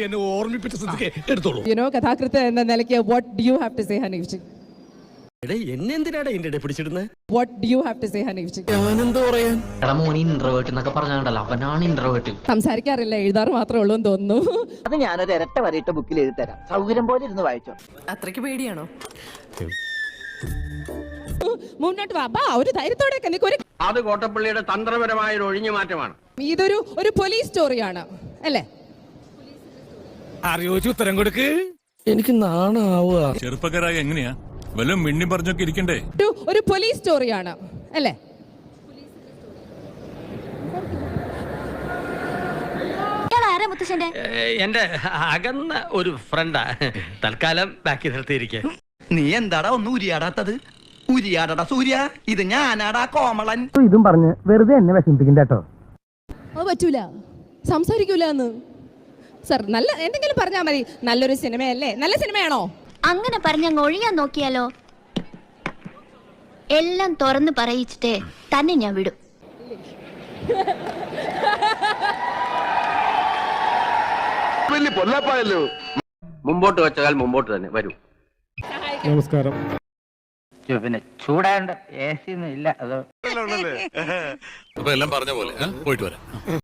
എന്നെ ഓർമ്മിപ്പിച്ച സ്ഥിതിക്ക് എടുത്തോളൂ. കഥാകൃത്ത് എന്ന നിലയ്ക്ക് what do you have to say Haneef ji? എന്നെന്തിനാടാ എന്റെ പിടിച്ചിടുന്നത്? what do you have to say Haneef ji? ഞാനെന്ത് പറയാൻ? എടാ മോനി ഇൻട്രോവേർട്ട് എന്നൊക്കെ പറഞ്ഞാണ്ടല്ലോ, അവനാണ് ഇൻട്രോവേർട്ട്. സംസാരിക്കാറില്ല, എഴുതാറ് മാത്രമേ ഉള്ളൂ എന്ന് തോന്നുന്നു. അത് ഞാനൊരു ഇരട്ട വരയിട്ട ബുക്കിൽ എഴുതി തരാം, സൗകര്യം പോലെ ഇരുന്ന് വായിച്ചോ. അത്രയ്ക്ക് പേടിയാണോ? മുന്നോട്ട് വാ, ഒരു ധൈര്യത്തോടെ അത് കോട്ടപ്പള്ളിയുടെ തന്ത്രപരമായ ഒരു ഒഴിഞ്ഞു മാറ്റമാണ്. ഇതൊരു പോലീസ് സ്റ്റോറിയാണ് അല്ലേ? അറിയോച്ച് ഉത്തരം കൊടുക്ക്. എനിക്ക് നാണാവുക. ചെറുപ്പക്കാരായ എങ്ങനെയാ വല്ലതും മിണ്ണി പറഞ്ഞൊക്കെ ഇരിക്കണ്ടേ? ഒരു പോലീസ് സ്റ്റോറിയാണ് അല്ലേ? എന്റെ അകന്ന ഒരു ഫ്രണ്ടാ, തൽക്കാലം ബാക്കി നിർത്തിയിരിക്കുക. നീ എന്താടാ ഒന്ന് ഉരിയാടാത്തത്? ഉരിയാടടാ സൂര്യ, ഇത് ഞാനാടാ കോമളൻ. ഇതും പറഞ്ഞ് വെറുതെ എന്നെ വിഷമിപ്പിക്കും കേട്ടോ. അത് പറ്റൂല, സംസാരിക്കൂല എന്ന്. സർ നല്ല എന്തെങ്കിലും പറഞ്ഞാൽ മതി. നല്ലൊരു സിനിമയല്ലേ? നല്ല സിനിമയാണോ? അങ്ങനെ പറഞ്ഞങ്ങ് ഒഴിയാൻ നോക്കിയാലോ? എല്ലാം തുറന്ന് പറയിച്ചിട്ടേ തന്നെ ഞാൻ വിടും. മുമ്പോട്ട് വെച്ചാൽ മുമ്പോട്ട് തന്നെ വരൂ. നമസ്കാരം. പിന്നെ ചൂടാണ്ട് AC ഒന്നും ഇല്ല, അത് അപ്പൊ എല്ലാം പറഞ്ഞ പോലെ പോയിട്ട് വരാം.